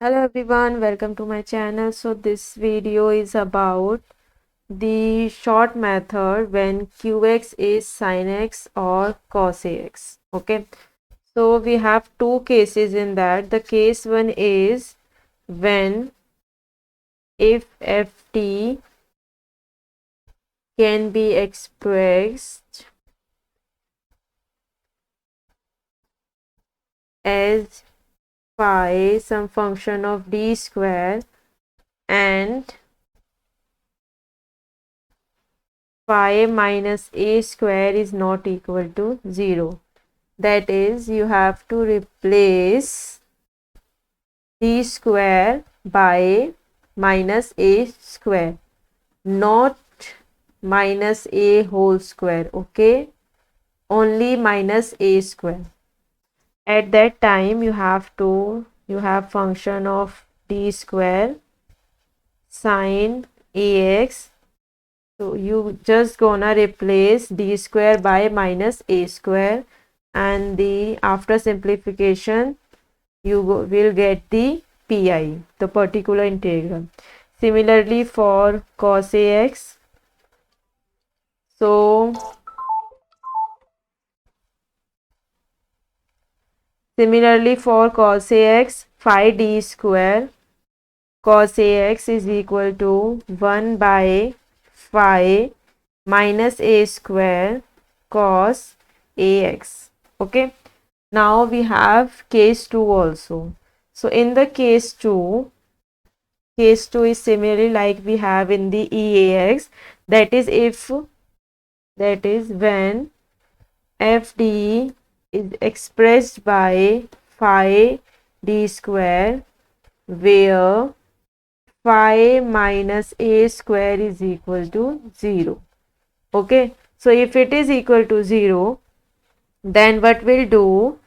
Hello everyone, welcome to my channel. So this video is about the short method when qx is sin x or cos ax. Okay, so we have two cases in that. The case one is when if ft can be expressed as phi some function of d square and phi minus a square is not equal to 0. That is, you have to replace d square by minus a square, not minus a whole square. Okay, only minus a square. At that time you have function of d square sine ax. So you just gonna replace d square by minus a square, and the after simplification you will get the pi, the particular integral. Similarly for cos ax, so similarly for cos ax, phi d square cos ax is equal to 1 by phi minus a square cos ax. Okay, now we have case 2 also. So in the case 2 is similarly like we have in the EAX, that is when FD is expressed by phi d square, where phi minus a square is equal to 0. Okay, so if it is equal to 0, then what we'll do,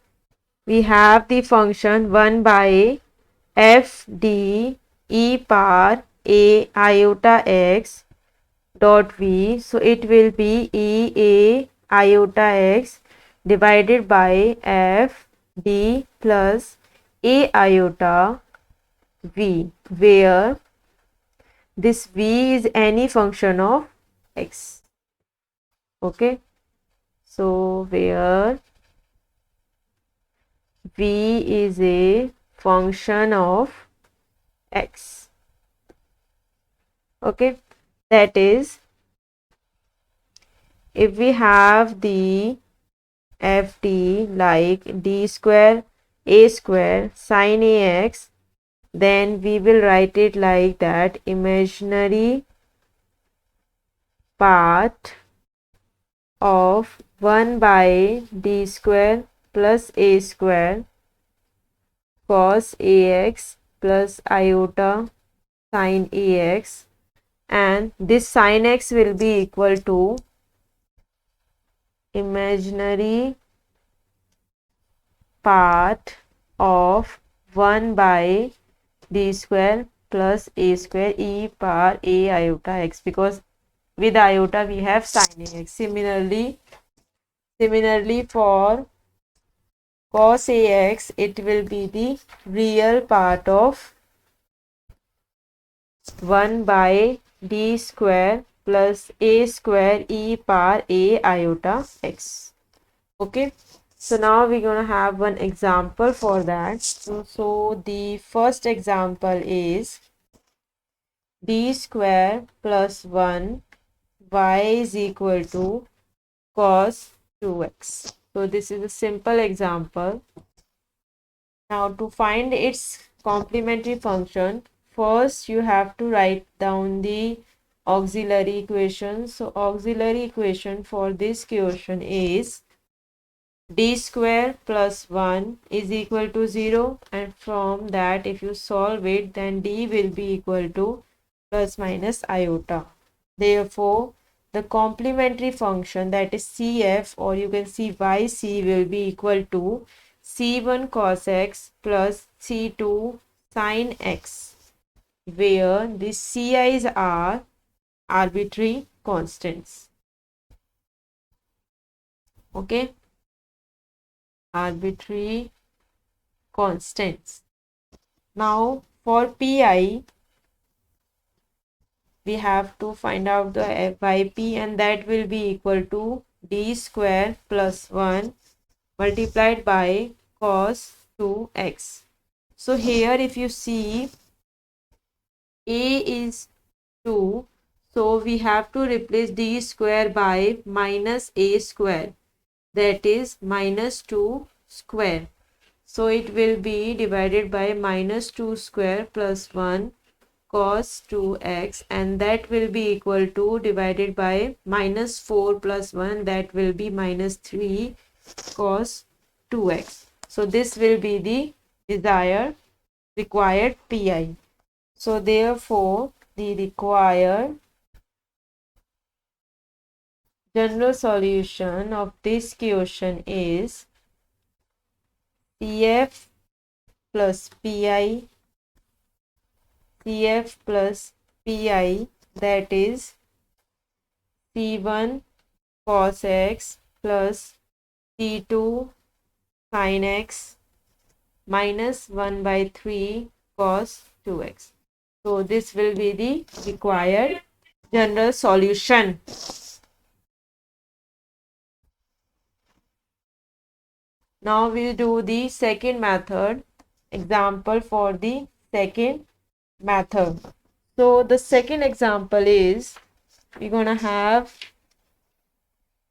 we have the function 1 by f d e power a iota x dot v. So it will be e a iota x divided by f d plus a iota v, where this v is any function of x. Okay, so where v is a function of x. Okay, that is, if we have the ft like d square a square sin ax, then we will write it like that: imaginary part of 1 by d square plus a square cos ax plus iota sin ax, and this sin x will be equal to imaginary part of 1 by d square plus a square e power a iota x, because with iota we have sin ax. Similarly for cos ax, it will be the real part of 1 by d square plus a square e power a iota x. Okay, so now we're gonna have one example for that. So the first example is d square plus 1 y is equal to cos 2x. So this is a simple example. Now to find its complementary function, first you have to write down the auxiliary equation. So auxiliary equation for this question is d square plus 1 is equal to 0, and from that if you solve it, then d will be equal to plus minus iota. Therefore the complementary function, that is CF, or you can see YC, will be equal to C1 cos x plus C2 sin x, where the CI's are arbitrary constants. Okay, arbitrary constants. Now for pi, we have to find out the yp, and that will be equal to d square plus 1 multiplied by cos 2x. So here if you see, a is 2, so we have to replace d square by minus a square, that is minus 2 square. So it will be divided by minus 2 square plus 1 cos 2x, and that will be equal to divided by minus 4 plus 1, that will be minus 3 cos 2x. So this will be the desired required pi. So therefore the required general solution of this question is CF plus pi, CF plus pi, that is C1 cos x plus C2 sin x minus 1 by 3 cos 2x. So this will be the required general solution. Now we'll do the second method, example for the second method. So the second example is, we're gonna have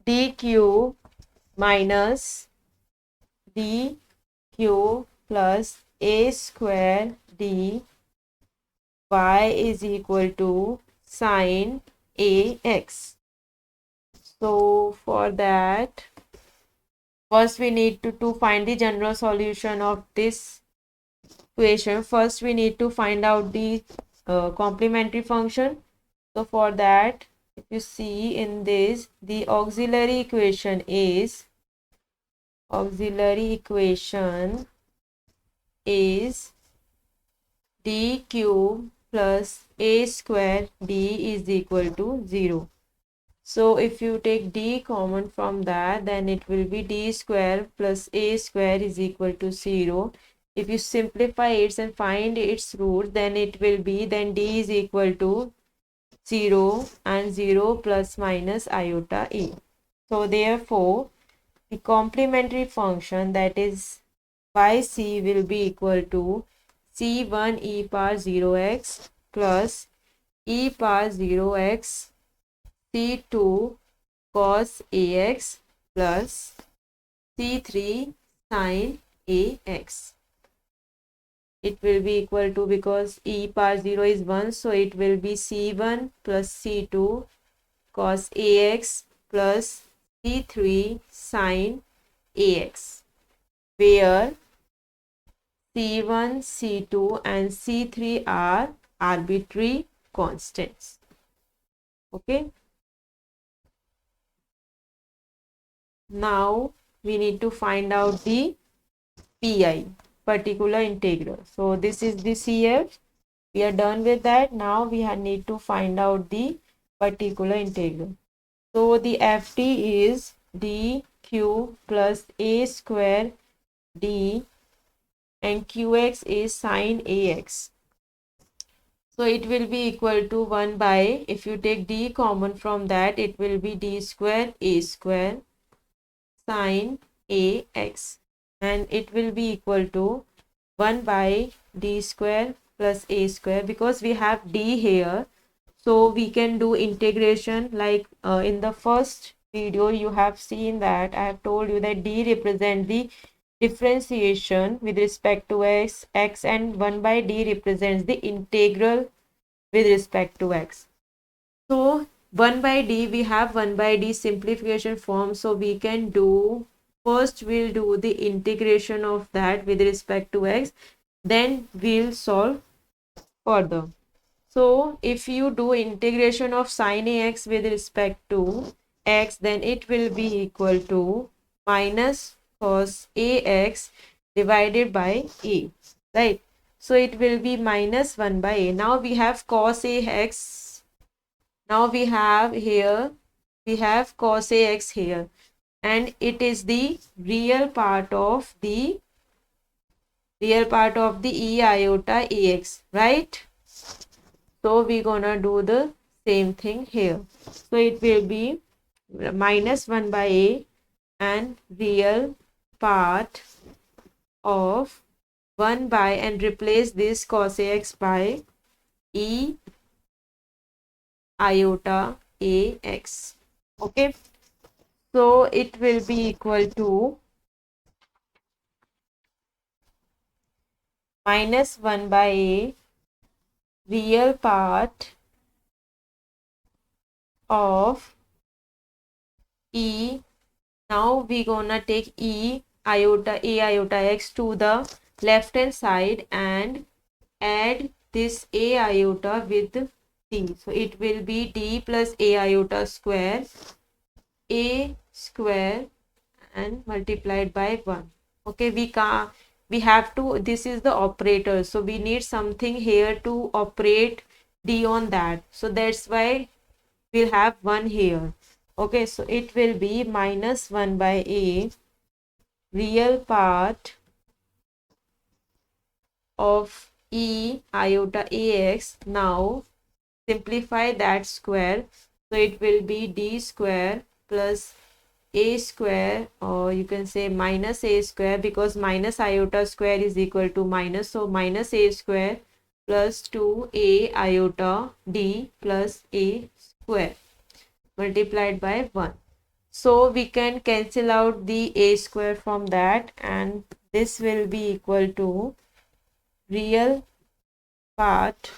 d cube minus d cube plus a square d y is equal to sine ax. So for that, first we need to find the general solution of this equation. First we need to find out the complementary function. So for that, if you see in this, the auxiliary equation is d cube plus a square d is equal to 0. So if you take d common from that, then it will be d square plus a square is equal to 0. If you simplify it and find its root, then it will be, then d is equal to 0 and 0 plus minus iota e. So therefore the complementary function, that is yc, will be equal to c1 e power 0x plus e power 0x c2 cos ax plus c3 sin ax. It will be equal to, because e power 0 is 1, so it will be c1 plus c2 cos ax plus c3 sin ax, where c1, c2 and c3 are arbitrary constants. Okay. Now we need to find out the pi, particular integral. So this is the CF. We are done with that. Now we need to find out the particular integral. So the FT is d q plus a square d, and qx is sine ax. So it will be equal to 1 by, if you take d common from that, it will be d square a square sine ax, and it will be equal to 1 by d square plus a square, because we have d here, so we can do integration. Like in the first video you have seen that I have told you that d represent the differentiation with respect to x, and 1 by d represents the integral with respect to x. So 1 by d, we have 1 by d simplification form, so we can do, first we'll do the integration of that with respect to x, then we'll solve further. So if you do integration of sine ax with respect to x, then it will be equal to minus cos ax divided by a, right? So it will be minus 1 by a. Now we have cos ax. Now we have cos ax here, and it is the real part of the real part of the e iota ex, right? So we're gonna do the same thing here. So it will be minus 1 by a and real part of 1 by, and replace this cos ax by e iota ax. Okay, so it will be equal to minus 1 by a real part of e. Now we gonna take e iota a iota x to the left hand side and add this a iota with d. So it will be d plus a iota square, a square, and multiplied by 1. Okay, we have to, this is the operator, so we need something here to operate d on that, so that's why we'll have 1 here. Okay, so it will be minus 1 by a real part of e iota ax. Now simplify that square, so it will be d square plus a square, or you can say minus a square, because minus iota square is equal to minus, so minus a square plus 2a iota d plus a square multiplied by 1. So we can cancel out the a square from that, and this will be equal to real part,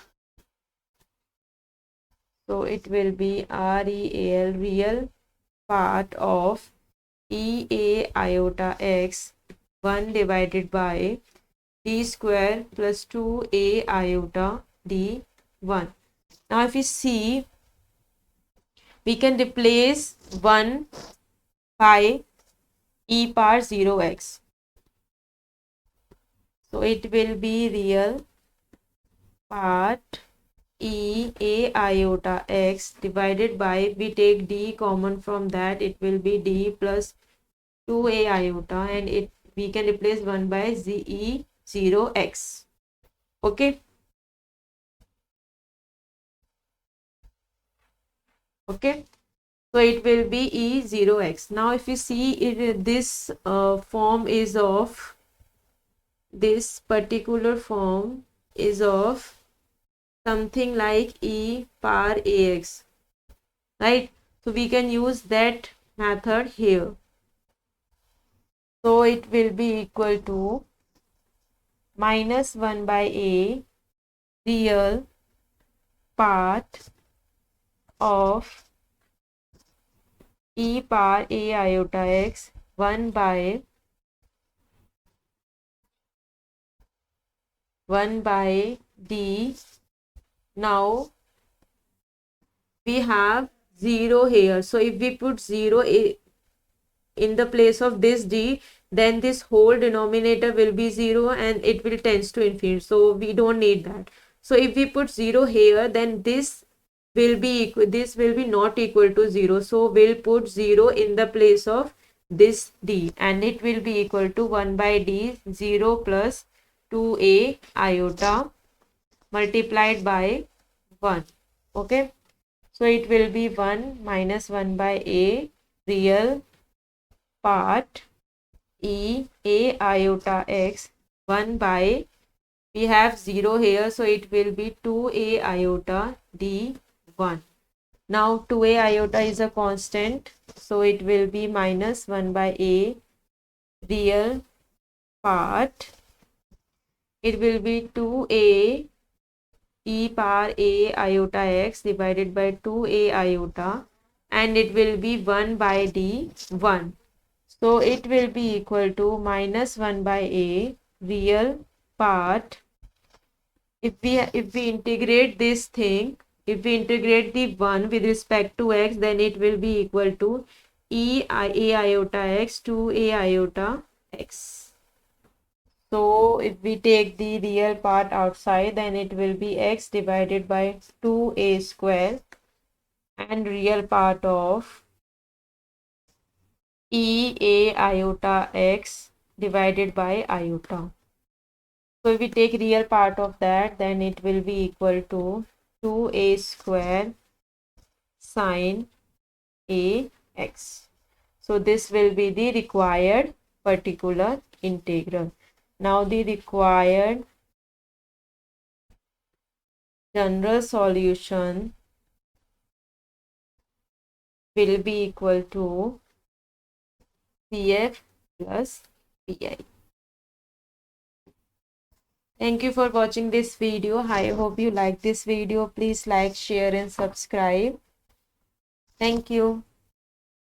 so it will be real, real part of e a iota x 1 divided by d square plus 2a iota d 1. Now if we see, we can replace 1 by e power 0x. So it will be real part e a iota x divided by, we take d common from that, it will be d plus 2a iota, and it we can replace 1 by e 0x. Okay, okay, so it will be e 0x. Now if you see it, this form is of, this particular form is of something like e power ax, right? So we can use that method here. So it will be equal to minus 1 by a real part of e power a iota x 1 by 1 by d. Now we have 0 here, so if we put 0 in the place of this d, then this whole denominator will be 0 and it will tends to infinity, so we don't need that. So if we put 0 here, then this will be equal, this will be not equal to 0, so we'll put 0 in the place of this d, and it will be equal to 1 by d 0 plus 2a iota multiplied by 1. Okay, so it will be 1 minus 1 by a real part e a iota x 1 by, we have 0 here, so it will be 2a iota d 1. Now 2a iota is a constant, so it will be minus 1 by a real part, it will be 2a e power a iota x divided by 2a iota, and it will be 1 by d 1. So it will be equal to minus 1 by a real part. If we integrate this thing, if we integrate the 1 with respect to x, then it will be equal to e a iota x to a iota x. So if we take the real part outside, then it will be x divided by 2a square, and real part of e a iota x divided by iota. So if we take real part of that, then it will be equal to 2a square sine ax. So this will be the required particular integral. Now the required general solution will be equal to CF plus PI. Thank you for watching this video. I hope you like this video. Please like, share and subscribe. Thank you.